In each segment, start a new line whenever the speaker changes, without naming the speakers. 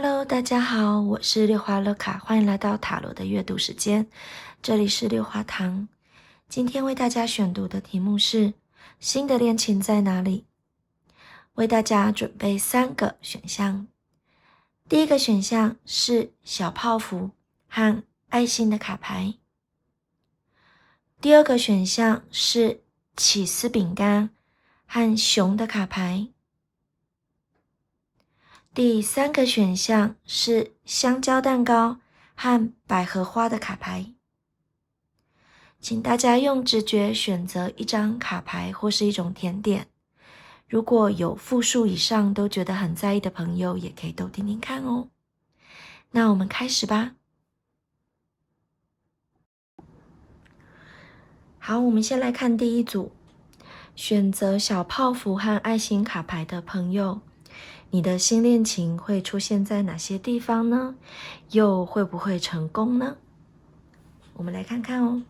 Hello，大家好，我是六花乐卡，欢迎来到塔罗的阅读时间。这里是六花堂，今天为大家选读的题目是新的恋情在哪里？为大家准备3个选项。第一个选项是小泡芙和爱心的卡牌。第二个选项是起司饼干和熊的卡牌。第3个选项是香蕉蛋糕和百合花的卡牌。请大家用直觉选择一张卡牌或是一种甜点。如果有复数以上都觉得很在意的朋友，也可以都听听看哦。那我们开始吧。好，我们先来看第一组，选择小泡芙和爱心卡牌的朋友，你的新恋情会出现在哪些地方呢？又会不会成功呢？我们来看看哦。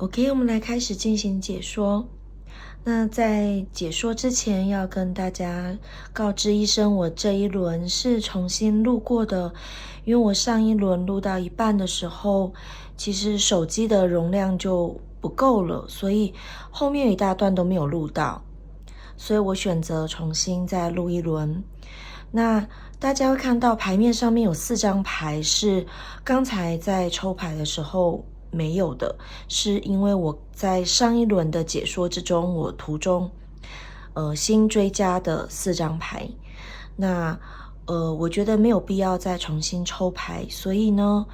OK， 我们来开始进行解说。那在解说之前，要跟大家告知一声，我这一轮是重新录过的，因为我上一轮录到一半的时候，其实手机的容量就不够了，所以后面有一大段都没有录到，所以我选择重新再录一轮。那大家会看到牌面上面有4张牌，是刚才在抽牌的时候没有的，是因为我在上一轮的解说之中，我途中新追加的4张牌。那我觉得没有必要再重新抽牌，所以呢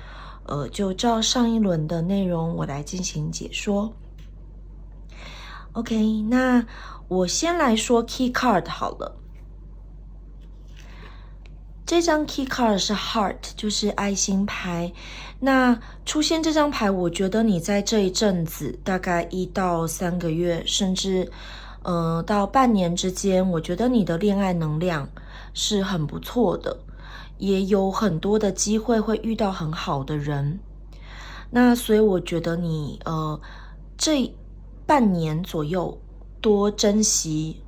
就照上一轮的内容我来进行解说。OK， 那我先来说 Key Card 好了。这张 Key Card 是 Heart， 就是爱心牌。那出现这张牌，我觉得你在这一阵子，大概1到3个月，甚至到半年之间，我觉得你的恋爱能量是很不错的，也有很多的机会会遇到很好的人。那所以我觉得你这半年左右多珍惜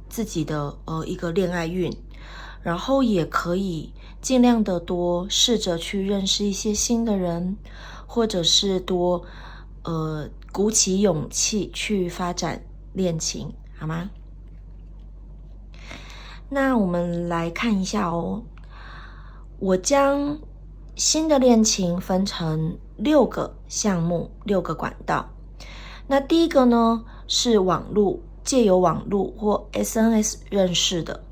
自己的一个恋爱运。然后也可以尽量的多试着去认识一些新的人，或者是多鼓起勇气去发展恋情，好吗？那我们来看一下哦，我将新的恋情分成6个项目，6个管道。那第一个呢是网络，借由网络或 SNS 认识的。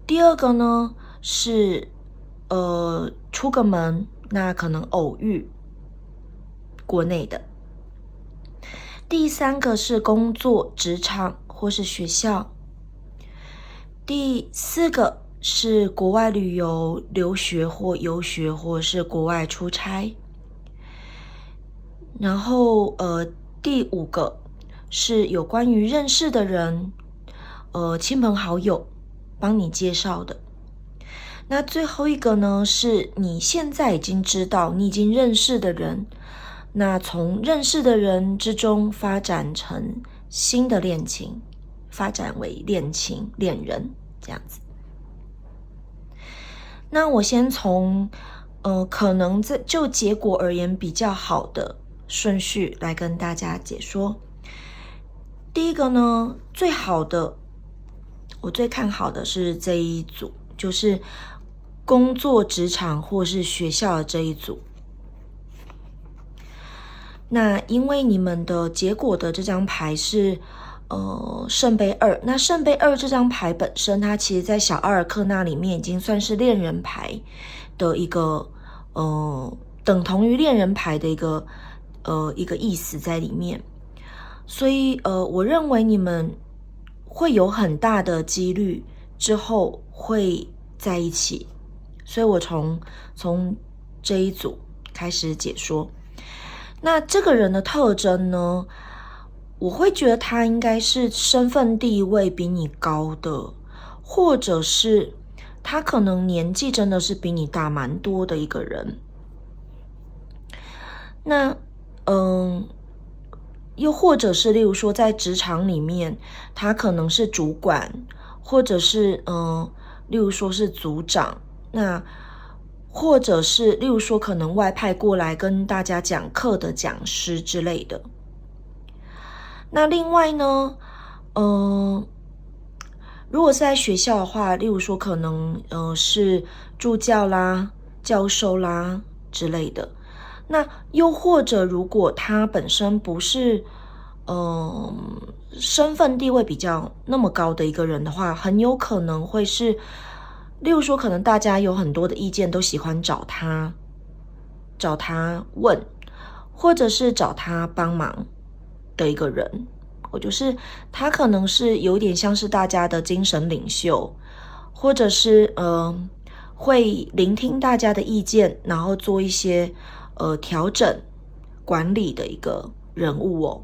第二个呢是出个门，那可能偶遇国内的。第3个是工作、职场或是学校。第4个是国外旅游、留学或游学，或是国外出差。然后第5个是有关于认识的人，亲朋好友帮你介绍的。那最后一个呢，是你现在已经知道，你已经认识的人，那从认识的人之中发展成新的恋情，发展为恋情、恋人这样子。那我先从可能就结果而言比较好的顺序来跟大家解说。第一个呢，最好的，我最看好的是这一组，就是工作、职场或是学校的这一组。那因为你们的结果的这张牌是圣杯2，那圣杯2这张牌本身，它其实在小阿尔克纳里面已经算是恋人牌的一个等同于恋人牌的一个意思在里面。所以我认为你们会有很大的几率之后会在一起，所以我从这一组开始解说。那这个人的特征呢，我会觉得他应该是身份地位比你高的，或者是他可能年纪真的是比你大蛮多的一个人。那又或者是例如说在职场里面，他可能是主管，或者是例如说是组长，那或者是例如说可能外派过来跟大家讲课的讲师之类的。那另外呢如果是在学校的话，例如说可能是助教啦、教授啦之类的。那又或者如果他本身不是身份地位比较那么高的一个人的话，很有可能会是例如说可能大家有很多的意见都喜欢找他问，或者是找他帮忙的一个人。我就是他可能是有点像是大家的精神领袖，或者是会聆听大家的意见，然后做一些调整管理的一个人物哦。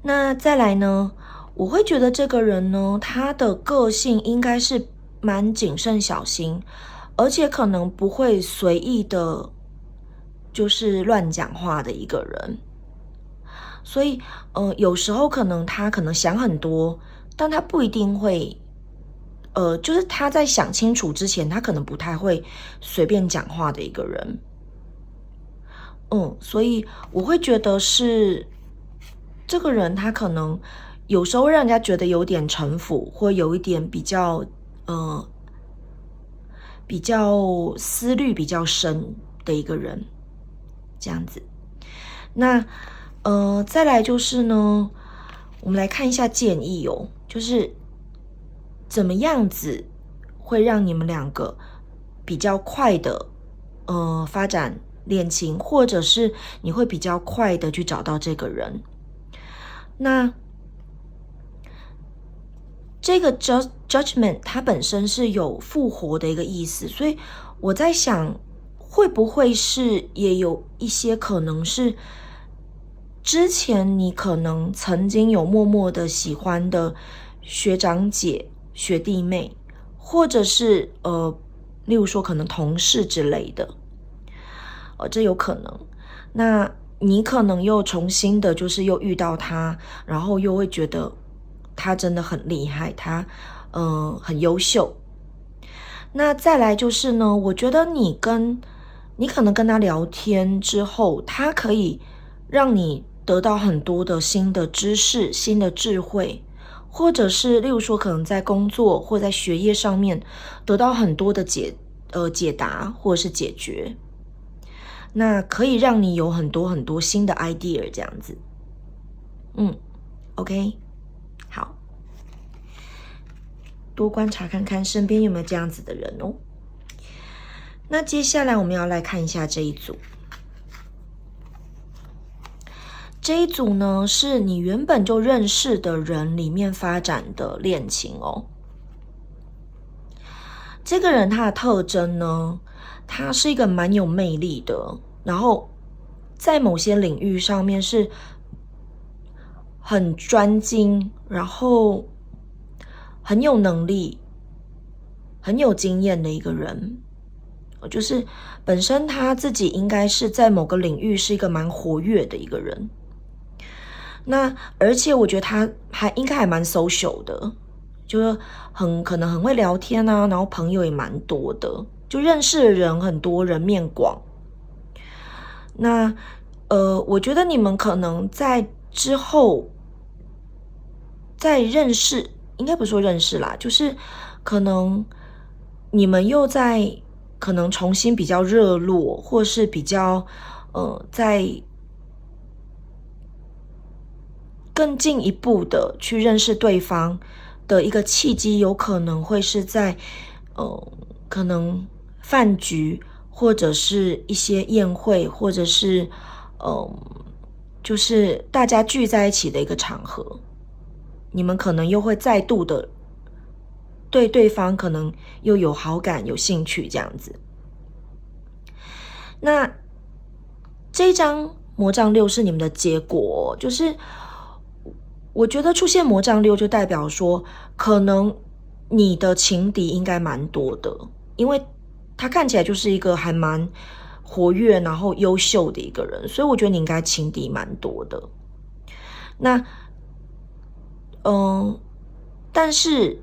那再来呢，我会觉得这个人呢，他的个性应该是蛮谨慎小心，而且可能不会随意的就是乱讲话的一个人。所以有时候可能他可能想很多，但他不一定会就是他在想清楚之前，他可能不太会随便讲话的一个人。所以我会觉得是这个人他可能有时候让人家觉得有点城府，或有一点比较思虑比较深的一个人，这样子。那再来就是呢，我们来看一下建议哦，就是怎么样子会让你们两个比较快的发展恋情，或者是你会比较快的去找到这个人。那这个 judgment 它本身是有复活的一个意思，所以我在想会不会是也有一些可能是之前你可能曾经有默默的喜欢的学长姐、学弟妹，或者是例如说可能同事之类的，这有可能。那你可能又重新的就是又遇到他，然后又会觉得他真的很厉害，他很优秀。那再来就是呢，我觉得你可能跟他聊天之后，他可以让你得到很多的新的知识、新的智慧，或者是例如说可能在工作或在学业上面得到很多的解答或者是解决。那可以让你有很多很多新的 idea 这样子。OK， 好，多观察看看身边有没有这样子的人哦。那接下来我们要来看一下这一组。这一组呢，是你原本就认识的人里面发展的恋情哦。这个人他的特征呢，他是一个蛮有魅力的，然后在某些领域上面是很专精，然后很有能力、很有经验的一个人。就是本身他自己应该是在某个领域是一个蛮活跃的一个人。那而且我觉得他应该还蛮 social 的，就是可能很会聊天啊，然后朋友也蛮多的，就认识的人很多，人面广。那我觉得你们可能在之后再认识，应该不是说认识啦，就是可能你们又在可能重新比较热络，或是比较在更进一步的去认识对方的一个契机，有可能会是在可能饭局，或者是一些宴会，或者是就是大家聚在一起的一个场合，你们可能又会再度的对对方可能又有好感、有兴趣这样子。那这一张魔杖六是你们的结果，就是我觉得出现魔杖六就代表说，可能你的情敌应该蛮多的，因为他看起来就是一个还蛮活跃然后优秀的一个人，所以我觉得你应该情敌蛮多的。那但是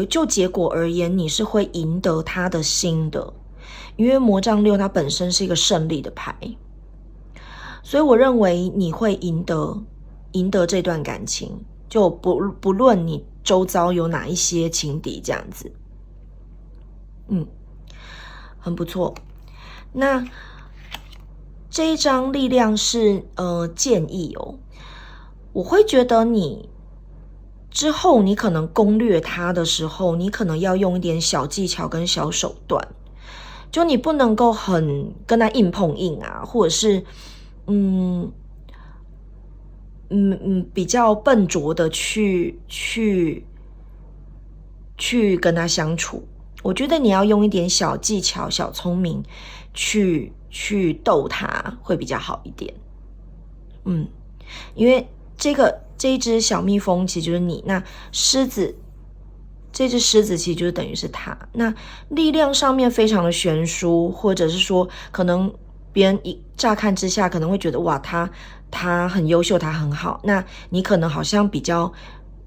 就结果而言，你是会赢得他的心的，因为魔杖六它本身是一个胜利的牌，所以我认为你会赢得这段感情，就不论你周遭有哪一些情敌这样子。很不错。那这一张力量是建议哦，我会觉得你之后你可能攻略他的时候，你可能要用一点小技巧跟小手段，就你不能够很跟他硬碰硬啊，或者是比较笨拙的去跟他相处。我觉得你要用一点小技巧、小聪明去逗他会比较好一点。因为这一只小蜜蜂其实就是你，那这只狮子其实就是等于是他。那力量上面非常的悬殊，或者是说可能别人一乍看之下可能会觉得哇，他很优秀，他很好，那你可能好像比较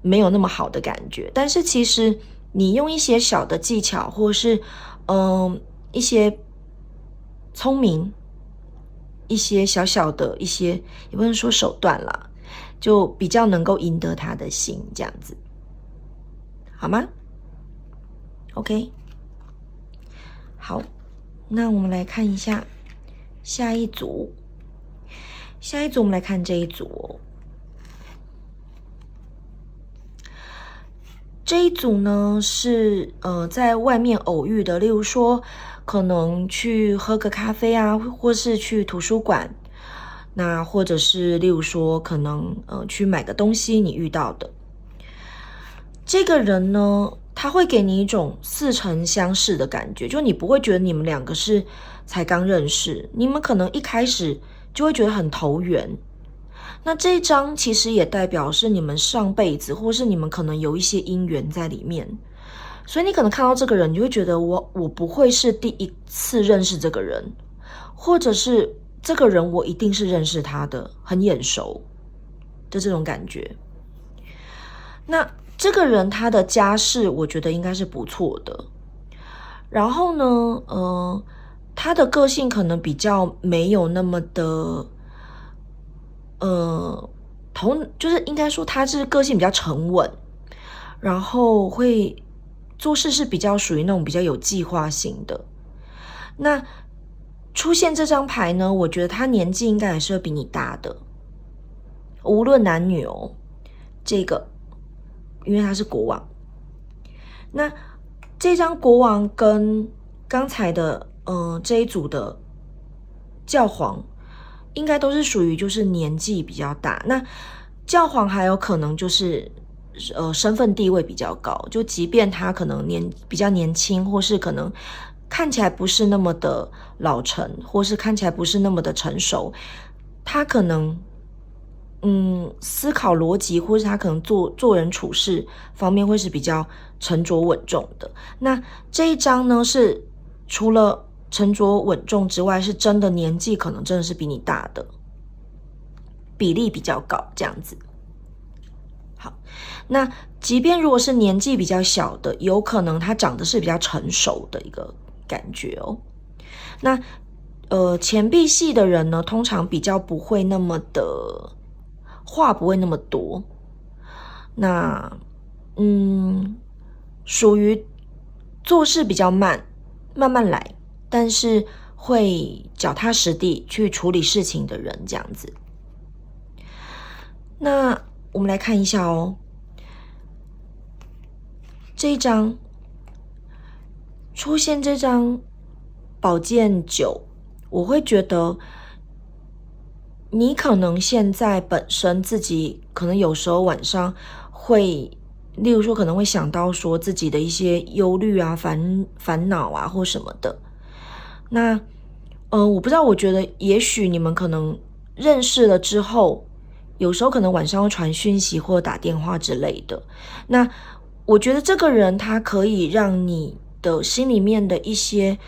没有那么好的感觉。但是其实你用一些小的技巧，或是一些聪明，一些小小的一些，也不能说手段啦，就比较能够赢得他的心，这样子，好吗？ OK， 好，那我们来看一下下一组。下一组我们来看这一组哦。这一组呢是在外面偶遇的，例如说可能去喝个咖啡啊，或是去图书馆，那或者是例如说可能去买个东西你遇到的。这个人呢，他会给你一种似曾相识的感觉，就你不会觉得你们两个是才刚认识，你们可能一开始就会觉得很投缘。那这一张其实也代表是你们上辈子，或是你们可能有一些姻缘在里面，所以你可能看到这个人，你就会觉得我不会是第一次认识这个人，或者是这个人我一定是认识他的，很眼熟的这种感觉。那这个人他的家世我觉得应该是不错的，然后呢他的个性可能比较没有那么的就是应该说他是个性比较沉稳，然后会做事是比较属于那种比较有计划性的。那出现这张牌呢，我觉得他年纪应该也是会比你大的，无论男女哦。这个因为他是国王，那这张国王跟刚才的这一组的教皇应该都是属于就是年纪比较大，那教皇还有可能就是身份地位比较高，就即便他可能比较年轻，或是可能看起来不是那么的老成，或是看起来不是那么的成熟，他可能思考逻辑，或是他可能做人处事方面会是比较沉着稳重的。那这一张呢，是除了沉着稳重之外，是真的年纪可能真的是比你大的，比例比较高这样子。好，那即便如果是年纪比较小的，有可能他长得是比较成熟的一个感觉哦。那钱币系的人呢，通常比较不会那么的话不会那么多，那属于做事比较慢慢来，但是会脚踏实地去处理事情的人这样子。那我们来看一下哦，这一张出现这张宝剑9，我会觉得你可能现在本身自己可能有时候晚上会，例如说可能会想到说自己的一些忧虑啊、烦恼啊或什么的。那我不知道，我觉得也许你们可能认识了之后，有时候可能晚上会传讯息或打电话之类的。那我觉得这个人他可以让你的心里面的一些，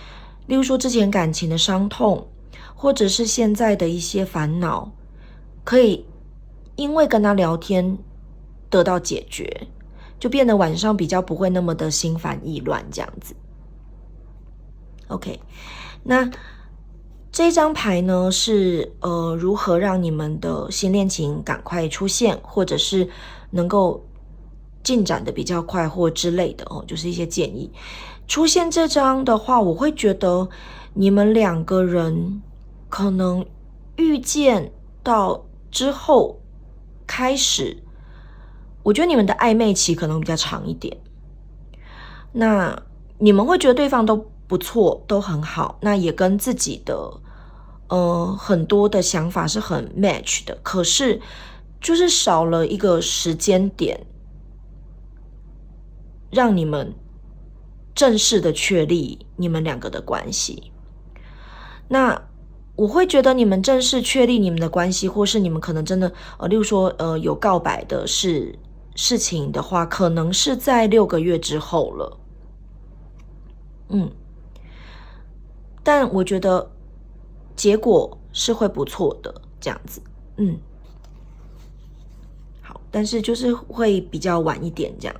例如说之前感情的伤痛，或者是现在的一些烦恼，可以因为跟他聊天得到解决，就变得晚上比较不会那么的心烦意乱这样子。OK， 那这张牌呢是如何让你们的新恋情赶快出现，或者是能够进展的比较快或之类的哦，就是一些建议。出现这张的话，我会觉得你们两个人可能遇见到之后开始，我觉得你们的暧昧期可能比较长一点。那你们会觉得对方都不错，都很好，那也跟自己的很多的想法是很 match 的，可是就是少了一个时间点，让你们正式的确立你们两个的关系。那我会觉得你们正式确立你们的关系，或是你们可能真的例如说有告白的事情的话，可能是在6个月之后了。但我觉得结果是会不错的这样子。好，但是就是会比较晚一点这样。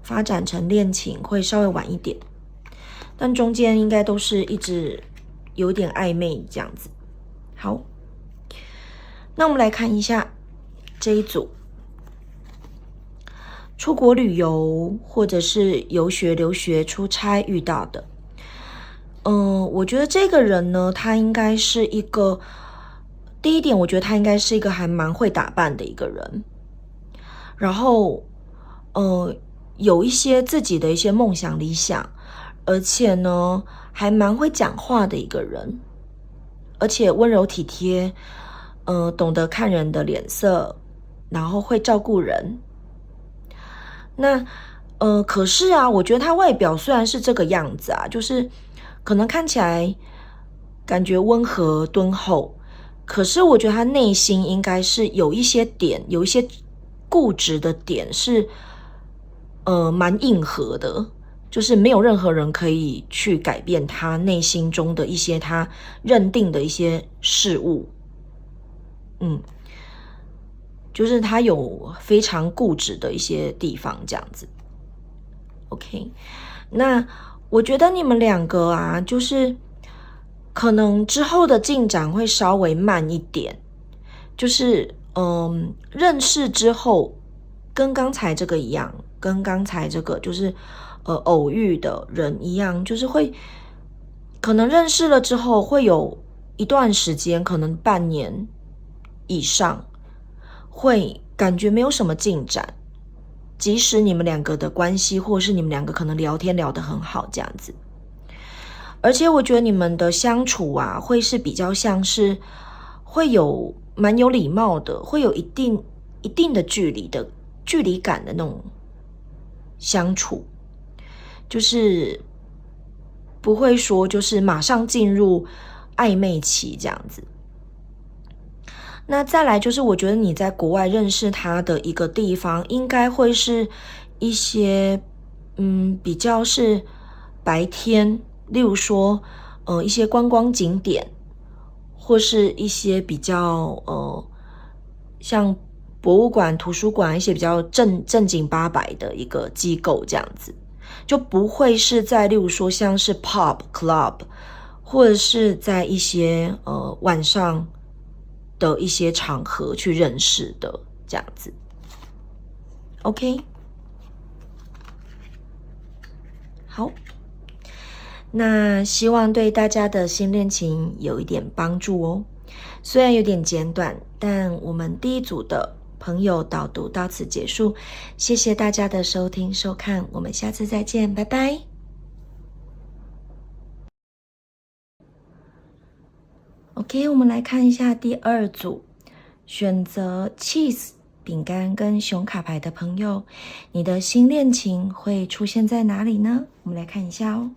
发展成恋情会稍微晚一点，但中间应该都是一直有点暧昧这样子。好，那我们来看一下这一组出国旅游或者是游学、留学、出差遇到的。我觉得这个人呢，他应该是一个，第一点，我觉得他应该是一个还蛮会打扮的一个人，然后，有一些自己的一些梦想理想，而且呢，还蛮会讲话的一个人，而且温柔体贴，懂得看人的脸色，然后会照顾人。那，可是啊，我觉得他外表虽然是这个样子啊，就是可能看起来感觉温和敦厚，可是我觉得他内心应该是有一些点，有一些固执的点是，蛮硬核的，就是没有任何人可以去改变他内心中的一些他认定的一些事物。就是他有非常固执的一些地方，这样子。OK， 那我觉得你们两个啊，就是可能之后的进展会稍微慢一点，就是认识之后跟刚才这个一样，跟刚才这个就是偶遇的人一样，就是会可能认识了之后会有一段时间，可能半年以上，会感觉没有什么进展。即使你们两个的关系，或是你们两个可能聊天聊得很好这样子，而且我觉得你们的相处啊，会是比较像是会有蛮有礼貌的，会有一定的距离感的那种相处，就是不会说就是马上进入暧昧期这样子。那再来就是我觉得你在国外认识他的一个地方，应该会是一些比较是白天，例如说一些观光景点，或是一些比较像博物馆、图书馆一些比较正经八百的一个机构这样子，就不会是在例如说像是 pub club， 或者是在一些晚上的一些场合去认识的这样子。OK， 好，那希望对大家的新恋情有一点帮助哦。虽然有点简短，但我们第一组的朋友导读到此结束，谢谢大家的收听收看，我们下次再见，拜拜。OK， 我们来看一下第二组，选择 cheese 饼干跟熊卡牌的朋友，你的新恋情会出现在哪里呢？我们来看一下哦。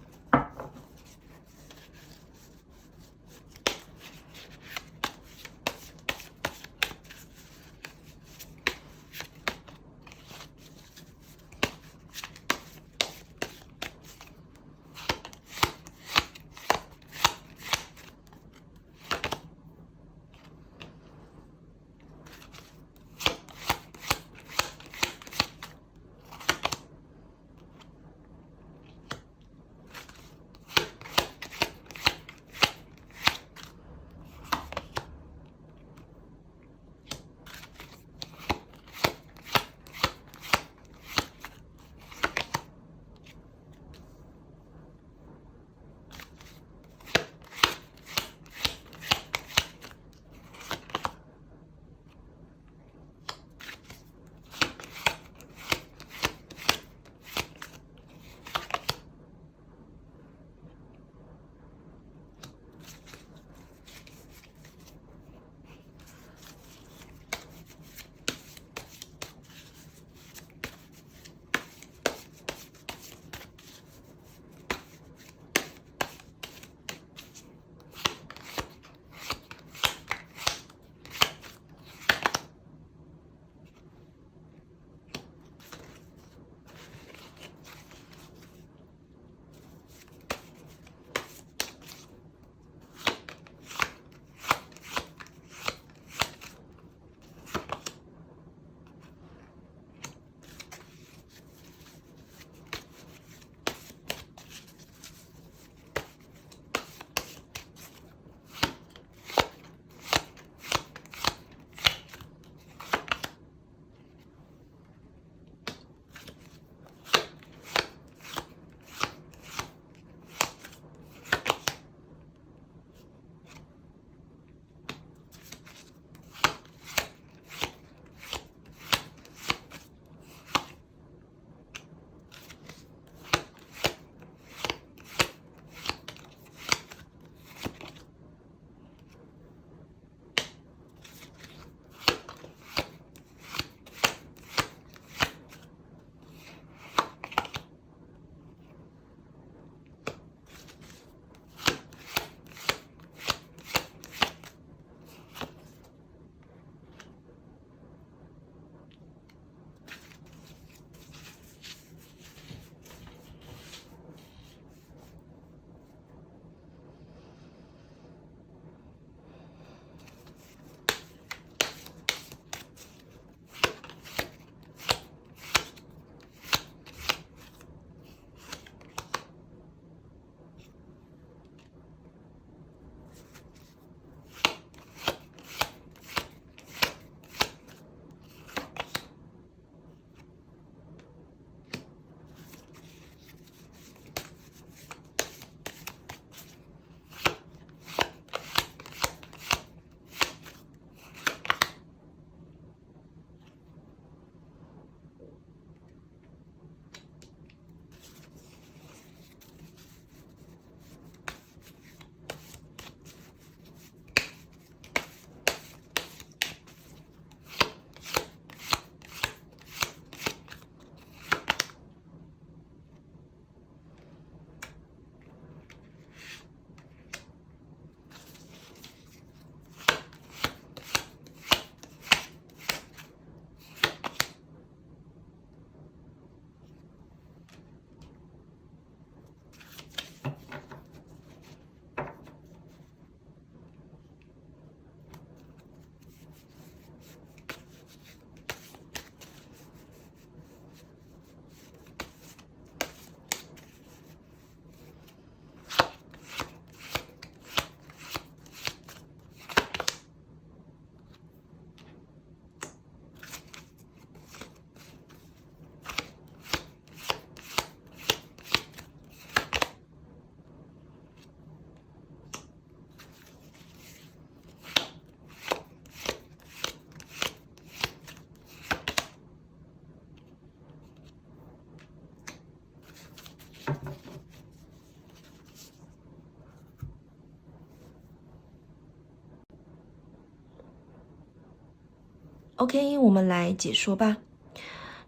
OK， 我们来解说吧。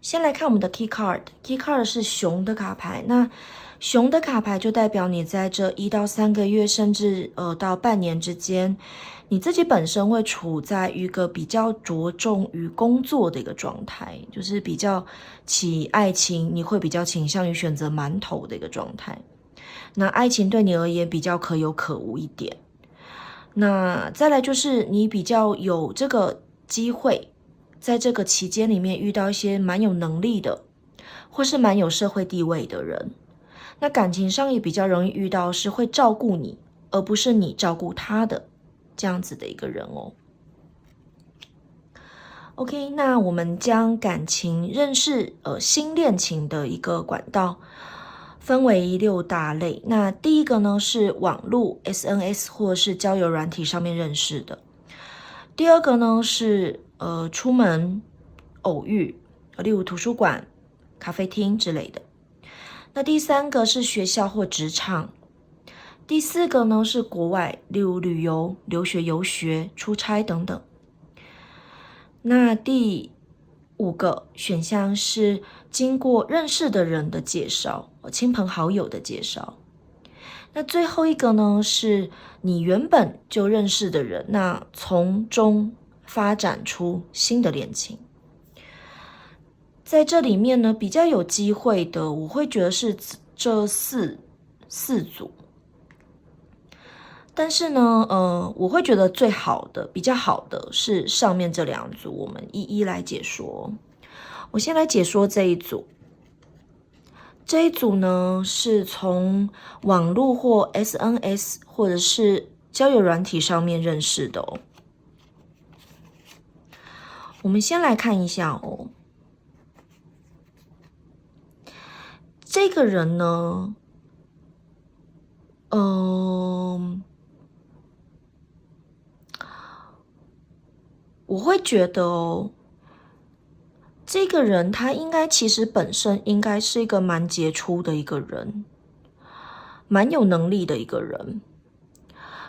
先来看我们的 Key Card，Key Card 是熊的卡牌。那熊的卡牌就代表你在这1到3个月，甚至到半年之间，你自己本身会处在一个比较着重于工作的一个状态，就是比较起爱情，你会比较倾向于选择馒头的一个状态。那爱情对你而言比较可有可无一点。那再来就是你比较有这个机会，在这个期间里面遇到一些蛮有能力的，或是蛮有社会地位的人。那感情上也比较容易遇到是会照顾你，而不是你照顾他的这样子的一个人哦。OK， 那我们将感情认识新恋情的一个管道分为6大类。那第一个呢是网络 SNS 或是交友软体上面认识的。第二个呢是出门偶遇，例如图书馆、咖啡厅之类的。那第三个是学校或职场。第4个呢是国外，例如旅游、留学、游学、出差等等。那第5个选项是经过认识的人的介绍，亲朋好友的介绍。那最后一个呢是你原本就认识的人，那从中发展出新的恋情。在这里面呢，比较有机会的，我会觉得是这四组。但是呢，我会觉得最好的、比较好的是上面这2组，我们一一来解说。我先来解说这一组。这一组呢，是从网络或 SNS 或者是交友软体上面认识的哦。我们先来看一下哦。这个人呢，我会觉得哦，这个人他应该其实本身应该是一个蛮杰出的一个人，蛮有能力的一个人。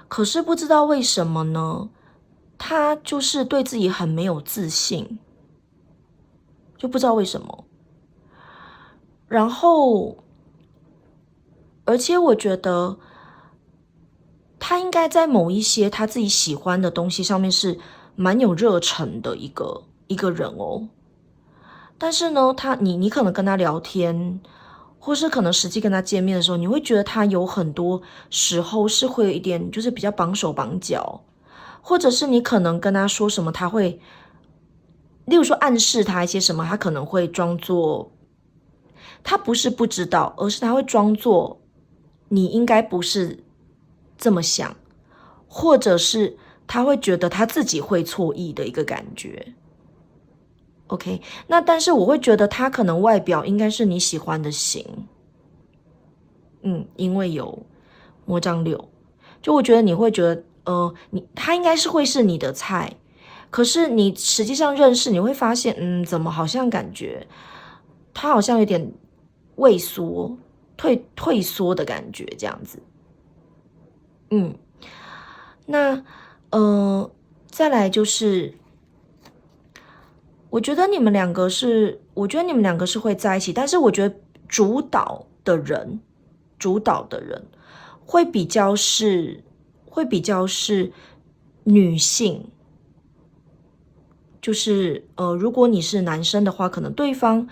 可是不知道为什么呢，他就是对自己很没有自信，就不知道为什么。然后，而且我觉得他应该在某一些他自己喜欢的东西上面是蛮有热忱的一个人哦。但是呢，你可能跟他聊天，或是可能实际跟他见面的时候，你会觉得他有很多时候是会有一点就是比较绑手绑脚，或者是你可能跟他说什么，他会，例如说暗示他一些什么，他可能会装作他不是不知道，而是他会装作你应该不是这么想，或者是他会觉得他自己会错意的一个感觉。OK， 那但是我会觉得他可能外表应该是你喜欢的型，因为有魔杖6，就我觉得你会觉得，他应该是会是你的菜，可是你实际上认识，你会发现，怎么好像感觉他好像有点畏缩、退缩的感觉，这样子，那再来就是。我觉得你们两个是会在一起，但是我觉得主导的人会比较是女性，就是如果你是男生的话，可能对方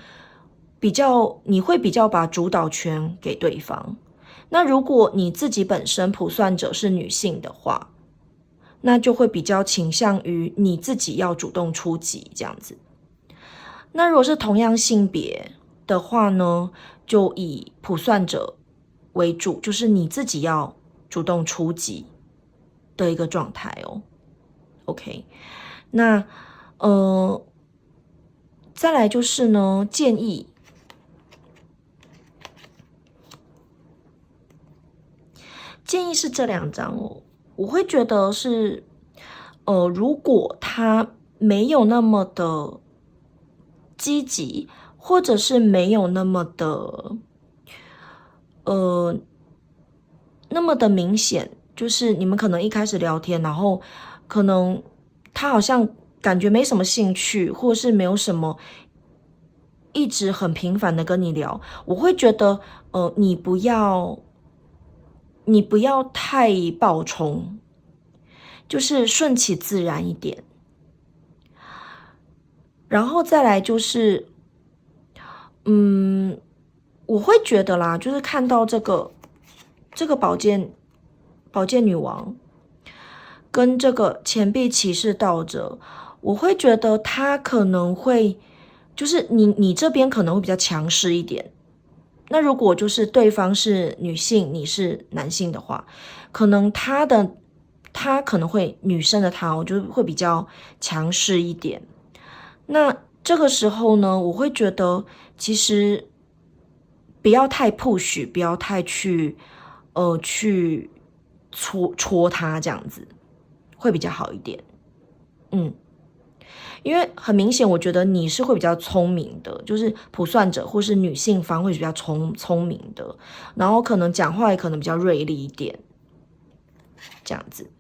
你会比较把主导权给对方。那如果你自己本身卜算者是女性的话，那就会比较倾向于你自己要主动出击这样子。那如果是同样性别的话呢，就以卜算者为主，就是你自己要主动出击的一个状态哦。OK， 那再来就是呢，建议是这2张哦，我会觉得是如果他没有那么的积极，或者是没有那么的那么的明显，就是你们可能一开始聊天，然后可能他好像感觉没什么兴趣，或是没有什么一直很频繁的跟你聊，我会觉得你不要太暴冲，就是顺其自然一点。然后再来就是，我会觉得啦，就是看到这个宝剑女王跟这个钱币骑士倒着，我会觉得他可能会，就是你这边可能会比较强势一点。那如果就是对方是女性，你是男性的话，可能他可能会女生的他，我就会比较强势一点。那这个时候呢，我会觉得其实不要太 push，不要太去戳他这样子，会比较好一点。因为很明显，我觉得你是会比较聪明的，就是卜算者或是女性方会比较聪明的，然后可能讲话也可能比较锐利一点，这样子。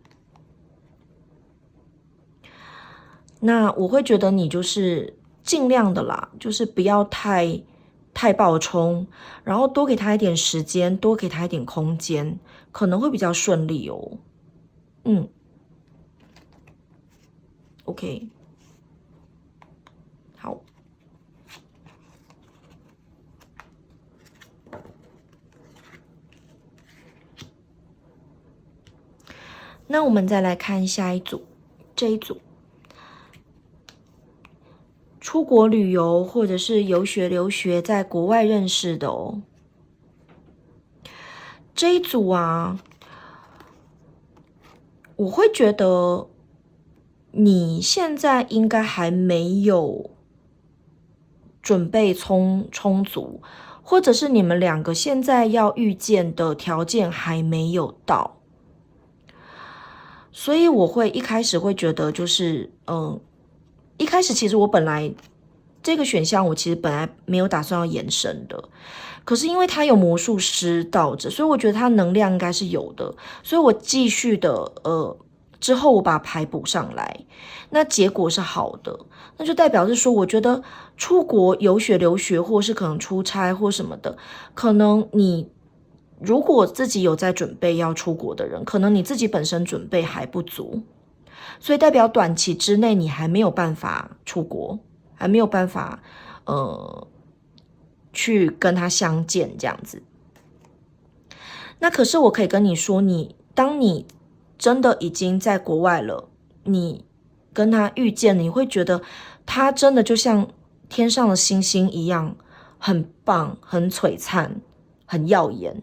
那我会觉得你就是尽量的啦，就是不要太暴冲，然后多给他一点时间，多给他一点空间，可能会比较顺利哦。OK， 好。那我们再来看下一组，这一组。出国旅游或者是游学留学，在国外认识的哦。这一组啊，我会觉得你现在应该还没有准备充足，或者是你们两个现在要遇见的条件还没有到，所以我会一开始会觉得就是一开始其实我本来这个选项我其实本来没有打算要延伸的，可是因为他有魔术师倒着，所以我觉得他能量应该是有的，所以我继续的之后我把牌补上来，那结果是好的，那就代表是说我觉得出国游学留学或是可能出差或什么的，可能你如果自己有在准备要出国的人，可能你自己本身准备还不足，所以代表短期之内你还没有办法出国，还没有办法去跟他相见这样子。那可是我可以跟你说，当你真的已经在国外了，你跟他遇见，你会觉得他真的就像天上的星星一样，很棒，很璀璨，很耀眼。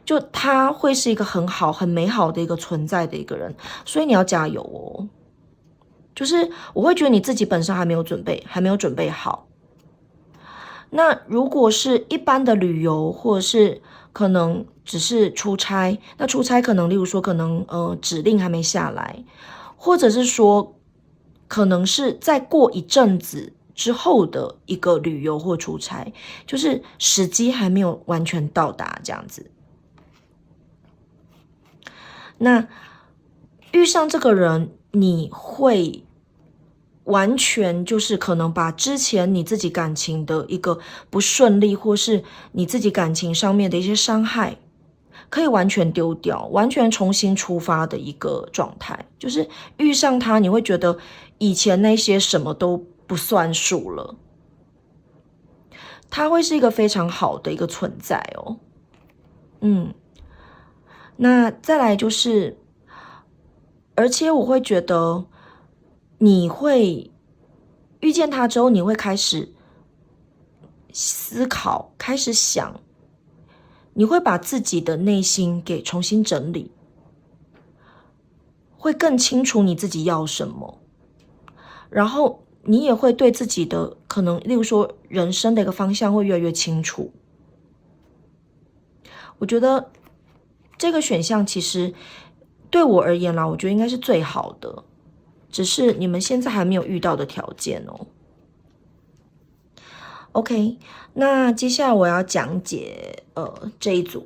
就他会是一个很好、很美好的一个存在的一个人，所以你要加油哦。就是我会觉得你自己本身还没有准备好。那如果是一般的旅游，或者是可能只是出差，那出差可能例如说可能指令还没下来，或者是说可能是再过一阵子之后的一个旅游或出差，就是时机还没有完全到达这样子。那遇上这个人，你会完全就是可能把之前你自己感情的一个不顺利，或是你自己感情上面的一些伤害，可以完全丢掉，完全重新出发的一个状态。就是遇上他，你会觉得以前那些什么都不算数了，他会是一个非常好的一个存在哦。那再来就是，而且我会觉得你会遇见他之后，你会开始思考，开始想，你会把自己的内心给重新整理，会更清楚你自己要什么，然后你也会对自己的可能，例如说人生的一个方向会越来越清楚。我觉得这个选项其实对我而言啦，我觉得应该是最好的，只是你们现在还没有遇到的条件哦。OK，那接下来我要讲解这一组，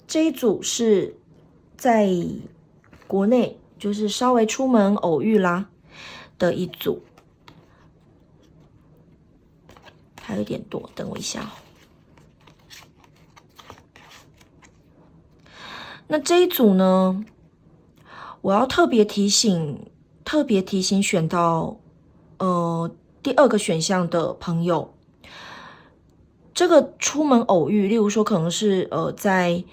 这一组是在国内就是稍微出门偶遇啦的一组，还有点多，等我一下哦。那这一组呢，我要特别提醒选到第2个选项的朋友。这个出门偶遇，例如说可能是例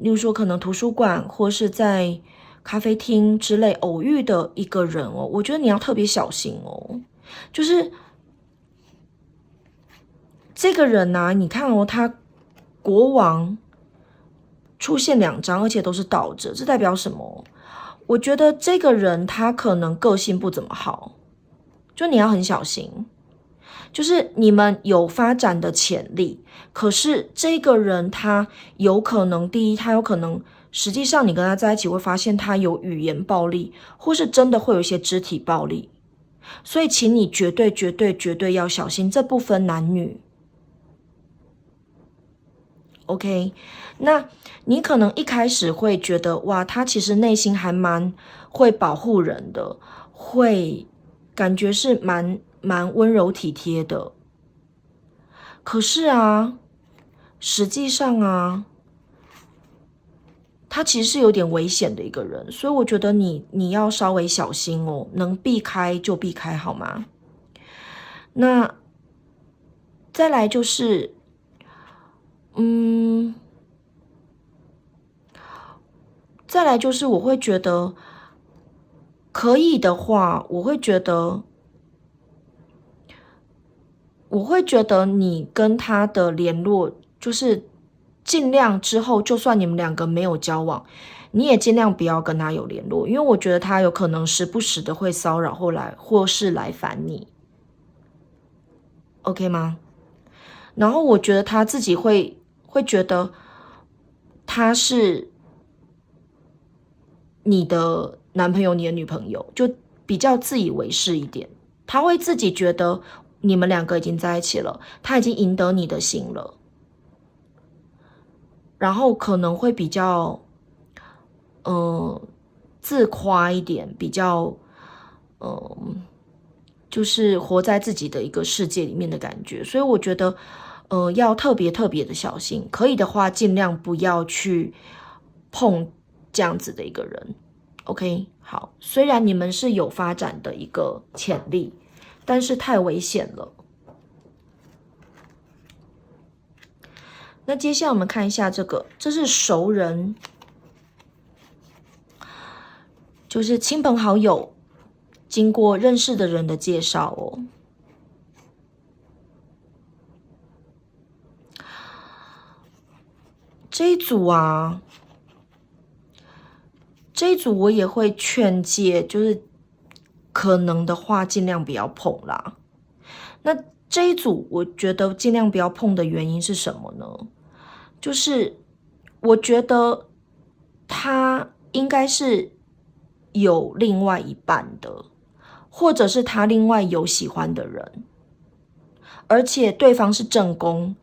如说可能图书馆或是在咖啡厅之类偶遇的一个人哦，我觉得你要特别小心哦。就是这个人啊，你看哦，他国王出现2张，而且都是倒着，这代表什么？我觉得这个人他可能个性不怎么好，就你要很小心。就是你们有发展的潜力，可是这个人他有可能，第一，他有可能实际上你跟他在一起会发现他有语言暴力，或是真的会有一些肢体暴力，所以请你绝对要小心，这不分男女。OK， 那你可能一开始会觉得哇，他其实内心还蛮会保护人的，会感觉是蛮温柔体贴的。可是啊，实际上啊，他其实是有点危险的一个人，所以我觉得你要稍微小心哦，能避开就避开好吗？那再来就是，再来就是我会觉得可以的话，我会觉得你跟他的联络就是尽量之后，就算你们2个没有交往，你也尽量不要跟他有联络，因为我觉得他有可能时不时的会骚扰或是来烦你 ，OK 吗？然后我觉得他自己会觉得他是你的男朋友、你的女朋友，就比较自以为是一点。他会自己觉得你们2个已经在一起了，他已经赢得你的心了，然后可能会比较自夸一点，比较就是活在自己的一个世界里面的感觉。所以我觉得要特别的小心，可以的话尽量不要去碰这样子的一个人。OK， 好，虽然你们是有发展的一个潜力，但是太危险了。那接下来我们看一下这是熟人，就是亲朋好友经过认识的人的介绍哦。这一组我也会劝诫，就是可能的话尽量不要碰啦。那这一组我觉得尽量不要碰的原因是什么呢？就是我觉得他应该是有另外一半的，或者是他另外有喜欢的人，而且对方是正宫，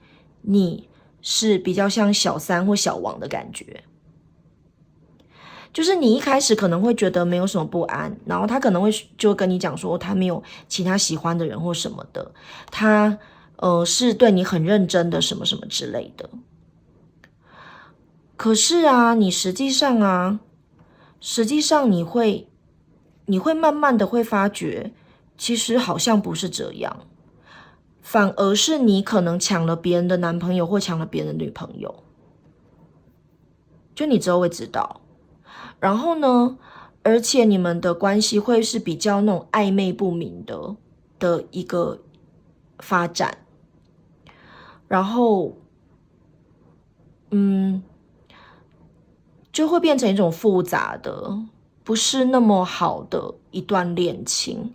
你是比较像小三或小王的感觉。就是你一开始可能会觉得没有什么不安，然后他可能会就跟你讲说他没有其他喜欢的人或什么的，他是对你很认真的什么什么之类的。可是啊，你实际上你会慢慢的会发觉，其实好像不是这样，反而是你可能抢了别人的男朋友或抢了别人的女朋友，就你之后会知道。然后呢，而且你们的关系会是比较那种暧昧不明的一个发展，然后就会变成一种复杂的，不是那么好的一段恋情，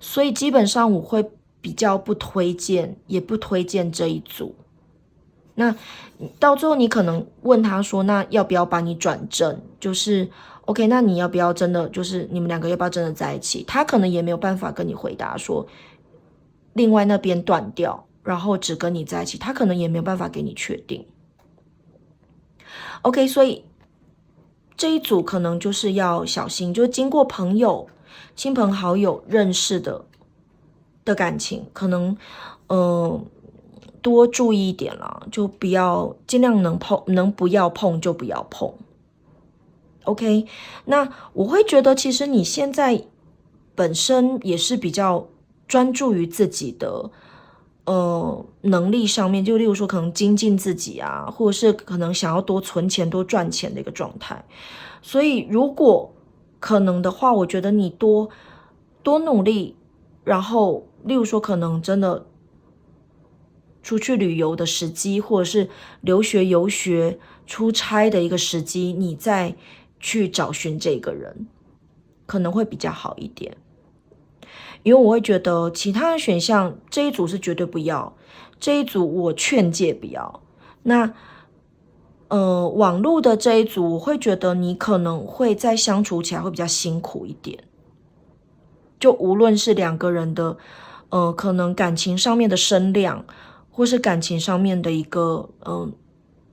所以基本上我会比较不推荐，也不推荐这一组。那到最后你可能问他说，那要不要把你转正？就是 OK， 那你要不要真的就是你们2个要不要真的在一起？他可能也没有办法跟你回答说另外那边断掉，然后只跟你在一起，他可能也没有办法给你确定。OK， 所以这一组可能就是要小心，就是经过朋友、亲朋好友认识的感情，可能多注意一点啦，就不要尽量能不要碰就不要碰。OK， 那我会觉得其实你现在本身也是比较专注于自己的能力上面，就例如说可能精进自己啊，或者是可能想要多存钱、多赚钱的一个状态。所以如果可能的话，我觉得你多努力，然后例如说可能真的出去旅游的时机，或者是留学、游学、出差的一个时机，你再去找寻这个人，可能会比较好一点。因为我会觉得其他的选项这一组是绝对不要，这一组我劝诫不要。那网络的这一组，我会觉得你可能会在相处起来会比较辛苦一点。就无论是两个人的可能感情上面的声量，或是感情上面的一个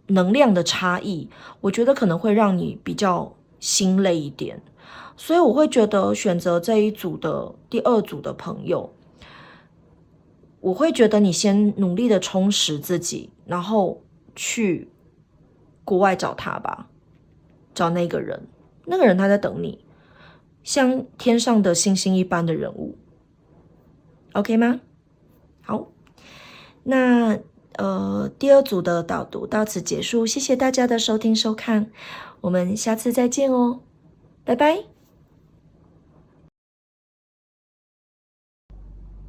能量的差异，我觉得可能会让你比较心累一点。所以我会觉得选择这一组的第二组的朋友，我会觉得你先努力的充实自己，然后去国外找他吧，找那个人，那个人他在等你，像天上的星星一般的人物。OK 吗？好，那第二组的导读到此结束，谢谢大家的收听收看，我们下次再见哦，拜拜。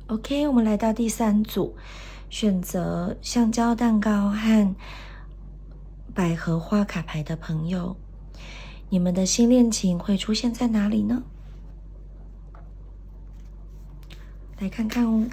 OK， 我们来到第三组，选择橡胶蛋糕和百合花卡牌的朋友，你们的新恋情会出现在哪里呢？来看看哦。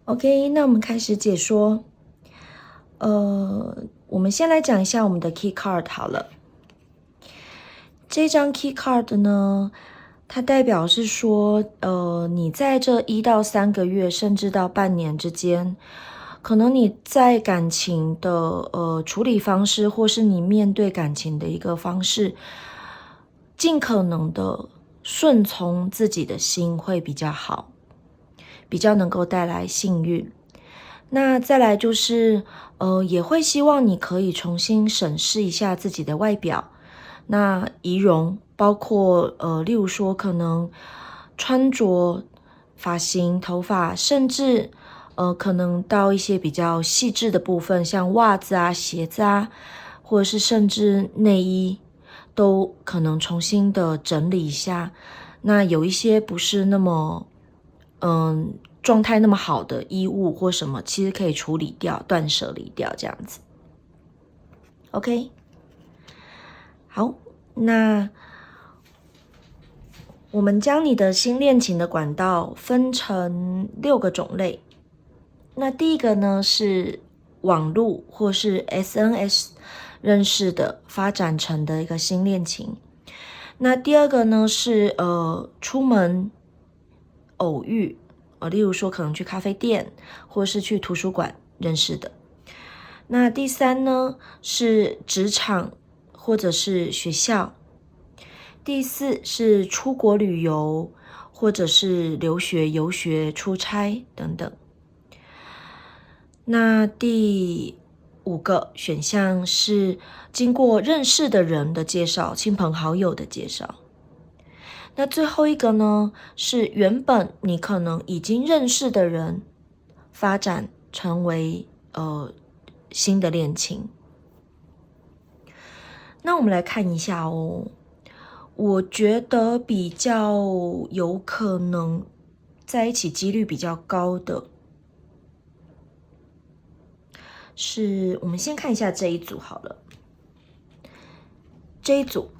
OK， 那我们开始解说。我们先来讲一下我们的 Key Card 好了。这张 Key Card 呢，它代表是说，你在这1到3个月，甚至到半年之间，可能你在感情的处理方式，或是你面对感情的一个方式，尽可能的顺从自己的心会比较好，比较能够带来幸运。那再来就是，也会希望你可以重新审视一下自己的外表，那仪容，包括例如说可能穿着、发型、头发，甚至可能到一些比较细致的部分，像袜子啊、鞋子啊，或者是甚至内衣，都可能重新的整理一下。那有一些不是那么状态那么好的衣物或什么，其实可以处理掉、断舍离掉这样子。OK， 好，那我们将你的新恋情的管道分成6个种类。那第一个呢是网络或是 SNS 认识的发展成的一个新恋情。那第二个呢是出门偶遇，例如说可能去咖啡店或是去图书馆认识的。那第3呢是职场或者是学校。第4是出国旅游或者是留学、游学、出差等等。那第5个选项是经过认识的人的介绍、亲朋好友的介绍。那最后一个呢，是原本你可能已经认识的人发展成为新的恋情。那我们来看一下哦，我觉得比较有可能在一起几率比较高的是，我们先看一下这一组好了。这一组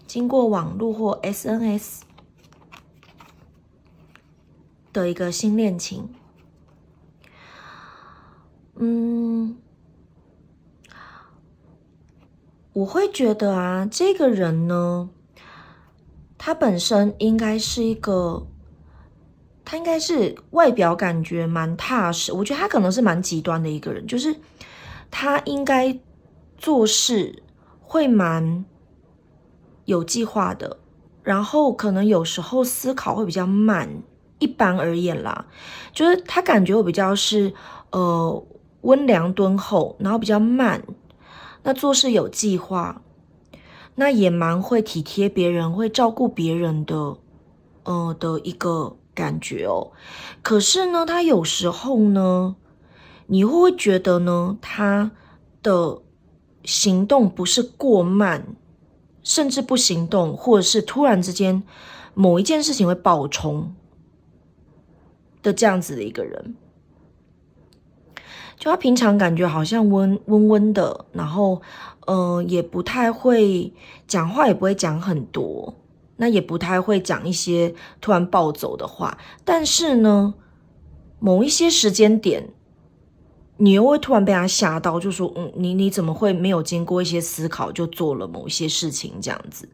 经过网络或 SNS 的一个新恋情。我会觉得啊，这个人呢，他本身应该是他应该是外表感觉蛮踏实，我觉得他可能是蛮极端的一个人，就是他应该做事会蛮有计划的，然后可能有时候思考会比较慢，一般而言啦，就是他感觉我比较是温良敦厚，然后比较慢，那做事有计划，那也蛮会体贴别人，会照顾别人的一个感觉哦。可是呢，他有时候呢，你会不会觉得呢，他的行动不是过慢，甚至不行动，或者是突然之间某一件事情会爆冲的这样子的一个人。就他平常感觉好像温温的，然后也不太会讲话，也不会讲很多，那也不太会讲一些突然暴走的话，但是呢，某一些时间点，你又会突然被他吓到，就说你怎么会没有经过一些思考就做了某一些事情这样子。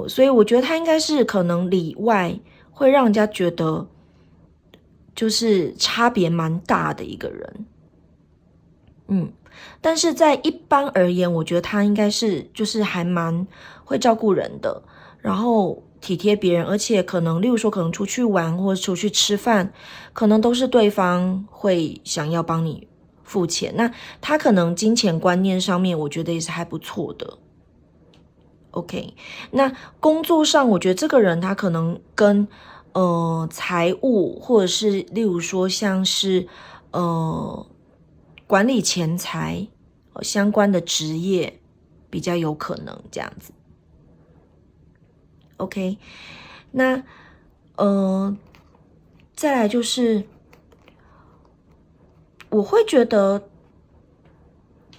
所以我觉得他应该是可能里外会让人家觉得就是差别蛮大的一个人。但是在一般而言，我觉得他应该是就是还蛮会照顾人的，然后体贴别人，而且可能例如说可能出去玩或者出去吃饭，可能都是对方会想要帮你付钱，那他可能金钱观念上面我觉得也是还不错的。OK， 那工作上我觉得这个人他可能跟财务或者是例如说像是管理钱财相关的职业比较有可能这样子。OK， 那再来就是我会觉得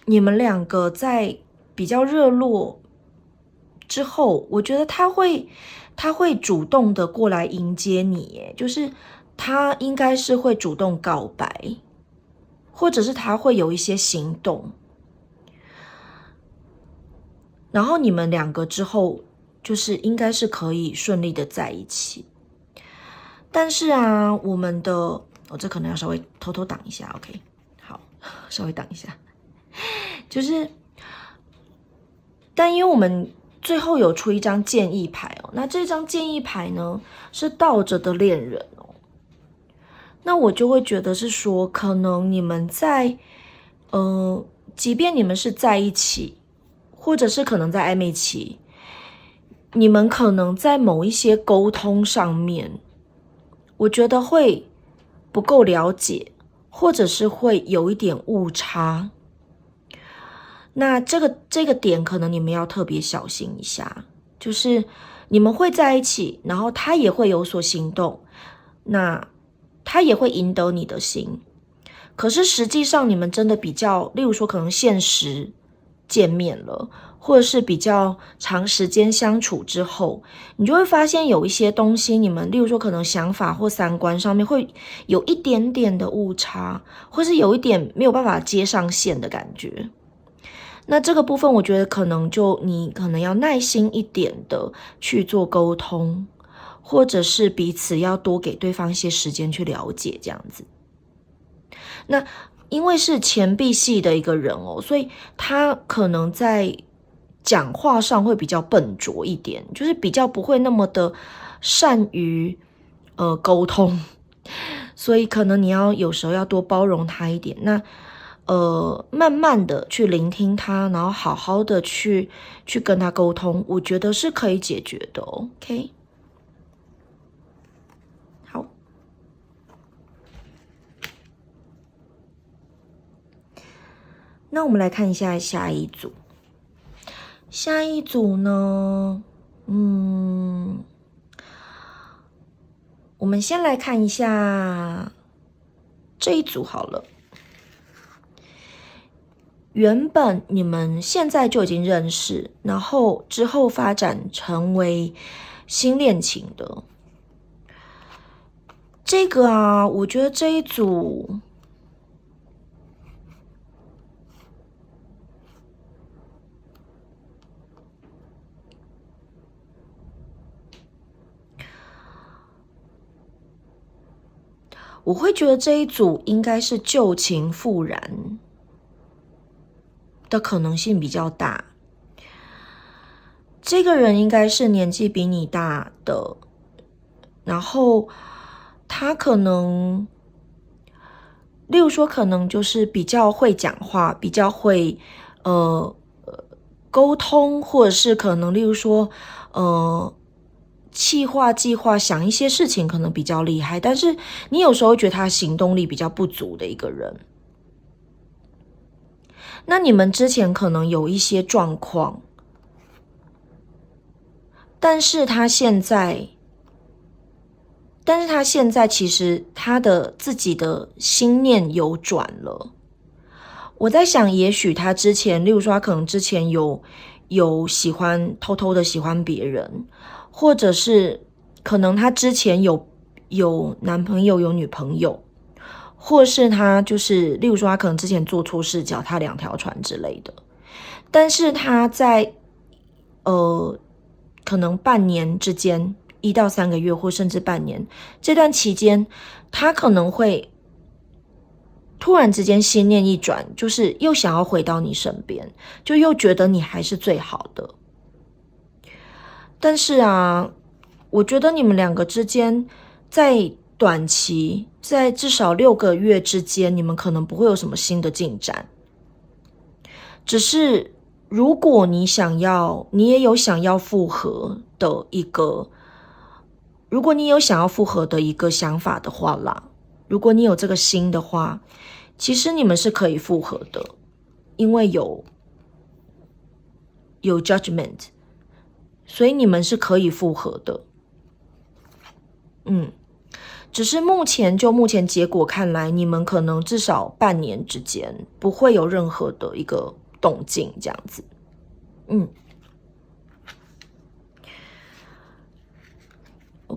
你们两个在比较热络之后，我觉得他会主动的过来迎接你，耶，就是他应该是会主动告白，或者是他会有一些行动，然后你们两个之后就是应该是可以顺利的在一起。但是啊，我们的这可能要稍微偷偷挡一下 ，OK， 好，稍微挡一下，就是但因为我们最后有出一张建议牌哦，那这张建议牌呢是倒着的恋人哦，那我就会觉得是说，可能你们在即便你们是在一起，或者是可能在暧昧期，你们可能在某一些沟通上面，我觉得会不够了解，或者是会有一点误差。那这个点可能你们要特别小心一下，就是你们会在一起，然后他也会有所行动，那他也会赢得你的心。可是实际上你们真的比较，例如说可能现实见面了，或者是比较长时间相处之后，你就会发现有一些东西，你们例如说可能想法或三观上面会有一点点的误差，或是有一点没有办法接上线的感觉。那这个部分我觉得可能你可能要耐心一点的去做沟通，或者是彼此要多给对方一些时间去了解这样子。那因为是钱币系的一个人哦，所以他可能在讲话上会比较笨拙一点，就是比较不会那么的善于沟通，所以可能你有时候要多包容他一点。那慢慢的去聆听他，然后好好的去跟他沟通，我觉得是可以解决的哦。OK， 好，那我们来看一下下一组。下一组呢，我们先来看一下这一组好了。原本你们现在就已经认识，然后之后发展成为新恋情的这个啊，我觉得这一组我会觉得这一组应该是旧情复燃的可能性比较大。这个人应该是年纪比你大的，然后他可能例如说可能就是比较会讲话，比较会沟通，或者是可能例如说计划想一些事情可能比较厉害，但是你有时候会觉得他行动力比较不足的一个人。那你们之前可能有一些状况，但是他现在其实他的自己的心念有转了。我在想，也许他之前，例如说他可能之前有偷偷的喜欢别人，或者是可能他之前有男朋友有女朋友，或是他就是例如说他可能之前做错事，脚踏两条船之类的。但是他在可能半年之间，1到3个月或甚至半年这段期间，他可能会突然之间心念一转，就是又想要回到你身边，就又觉得你还是最好的。但是啊，我觉得你们两个之间在短期，在至少6个月之间，你们可能不会有什么新的进展。只是如果你也有想要复合的一个，如果你有想要复合的一个想法的话啦，如果你有这个心的话，其实你们是可以复合的，因为有 judgment， 所以你们是可以复合的。只是目前结果看来，你们可能至少半年之间不会有任何的一个动静这样子。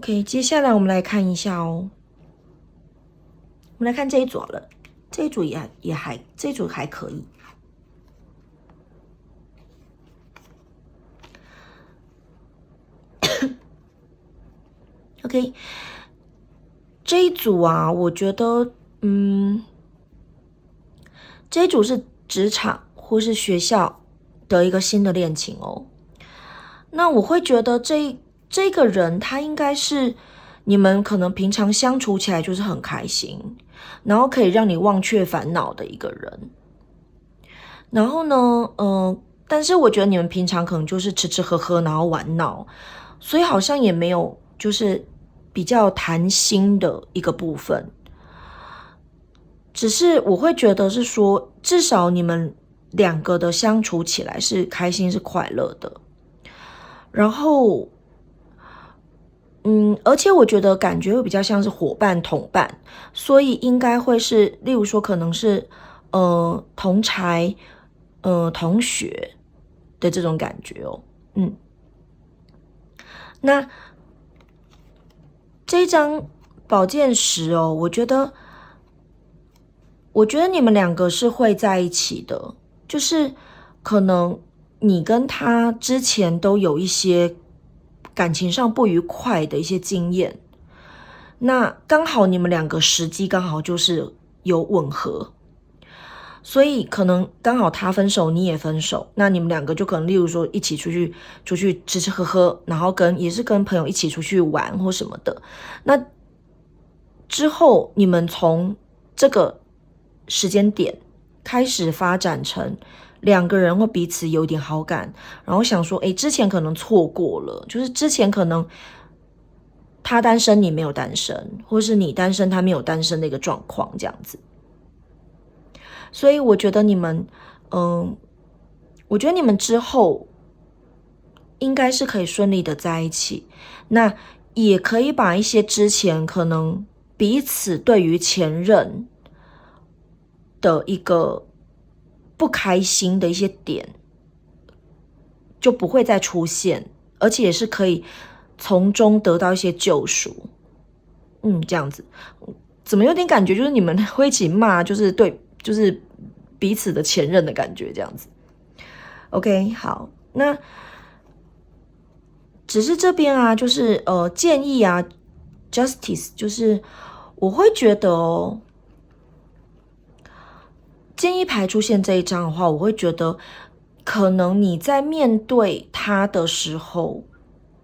OK， 接下来我们来看一下哦。我们来看这一组好了，这一组这一组还可以。OK， 这一组啊，我觉得，这一组是职场或是学校的一个新的恋情哦。那我会觉得这个人他应该是你们可能平常相处起来就是很开心，然后可以让你忘却烦恼的一个人。然后呢，但是我觉得你们平常可能就是吃吃喝喝，然后玩闹，所以好像也没有就是比较谈心的一个部分。只是我会觉得是说，至少你们两个的相处起来是开心是快乐的。然后，而且我觉得感觉会比较像是伙伴同伴，所以应该会是，例如说可能是同才，同学的这种感觉哦。那这一张宝剑十哦，我觉得你们两个是会在一起的，就是可能你跟他之前都有一些感情上不愉快的一些经验，那刚好你们两个时机刚好就是有吻合，所以可能刚好他分手你也分手，那你们两个就可能例如说一起出去吃吃喝喝，然后也是跟朋友一起出去玩或什么的，那之后你们从这个时间点开始发展成两个人会彼此有点好感，然后想说，之前可能错过了，就是之前可能他单身你没有单身，或是你单身他没有单身的一个状况这样子。所以我觉得你们，我觉得你们之后应该是可以顺利的在一起，那也可以把一些之前可能彼此对于前任的一个不开心的一些点就不会再出现，而且也是可以从中得到一些救赎。这样子，怎么有点感觉就是你们会一起骂，就是对，就是彼此的前任的感觉这样子。OK， 好，那只是这边啊，就是建议啊 ，Justice， 就是我会觉得哦。建议牌出现这一张的话，我会觉得可能你在面对他的时候，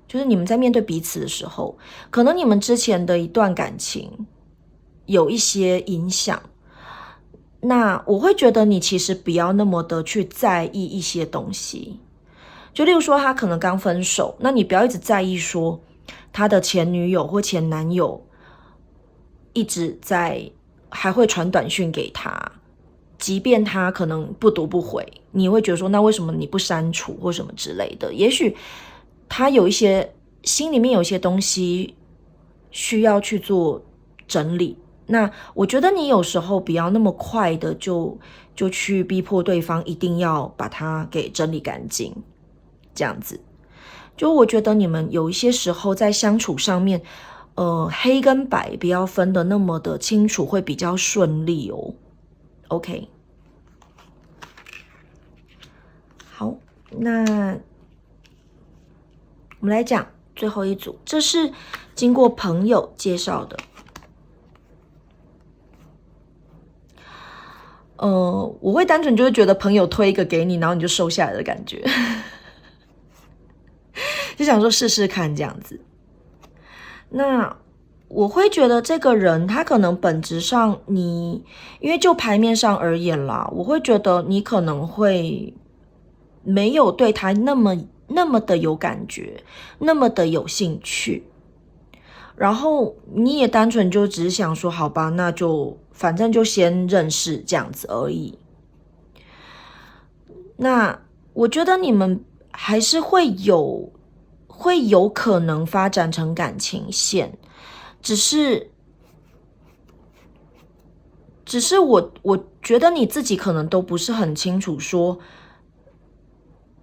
就是你们在面对彼此的时候，可能你们之前的一段感情有一些影响。那我会觉得你其实不要那么的去在意一些东西，就例如说他可能刚分手，那你不要一直在意说他的前女友或前男友一直还会传短讯给他。即便他可能不读不回，你会觉得说，那为什么你不删除或什么之类的？也许他有一些心里面有一些东西需要去做整理。那我觉得你有时候不要那么快的就去逼迫对方一定要把它给整理干净，这样子。就我觉得你们有一些时候在相处上面，黑跟白不要分的那么的清楚，会比较顺利哦。OK， 好，那我们来讲最后一组，这是经过朋友介绍的。我会单纯就是觉得朋友推一个给你，然后你就收下来的感觉，就想说试试看这样子。那我会觉得这个人他可能本质上因为就牌面上而言啦，我会觉得你可能会没有对他那么的有感觉，那么的有兴趣，然后你也单纯就只是想说好吧，那就反正就先认识这样子而已。那我觉得你们还是会有可能发展成感情线，只是我觉得你自己可能都不是很清楚说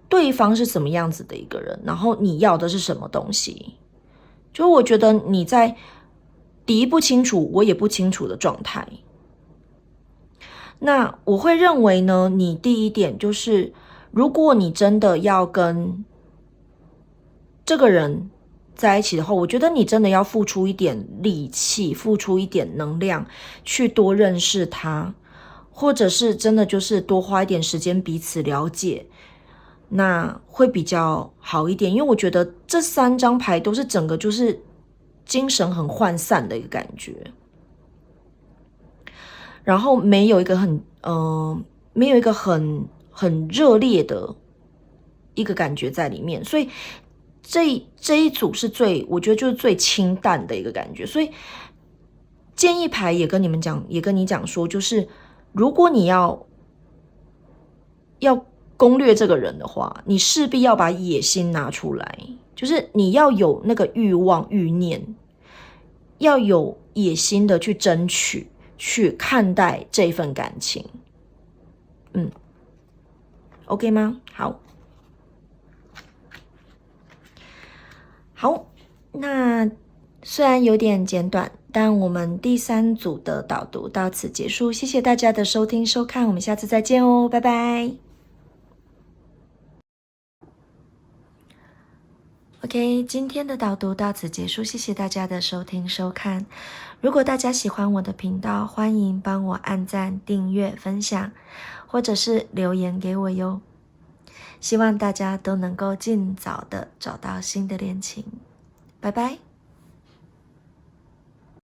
对方是什么样子的一个人，然后你要的是什么东西。就我觉得你在敌意不清楚，我也不清楚的状态。那我会认为呢，你第一点就是，如果你真的要跟这个人在一起的话，我觉得你真的要付出一点力气，付出一点能量，去多认识他，或者是真的就是多花一点时间彼此了解，那会比较好一点。因为我觉得这3张牌都是整个就是精神很涣散的一个感觉，然后没有一个很热烈的一个感觉在里面，所以这一组是我觉得就是最清淡的一个感觉。所以建议牌也跟你讲说，就是如果你要攻略这个人的话，你势必要把野心拿出来，就是你要有那个欲望欲念，要有野心的去争取，去看待这份感情。OK 吗？好，那虽然有点简短，但我们第3组的导读到此结束，谢谢大家的收听收看，我们下次再见哦，拜拜。OK， 今天的导读到此结束，谢谢大家的收听收看。如果大家喜欢我的频道，欢迎帮我按赞、订阅、分享，或者是留言给我哟。希望大家都能够尽早的找到新的恋情。拜拜。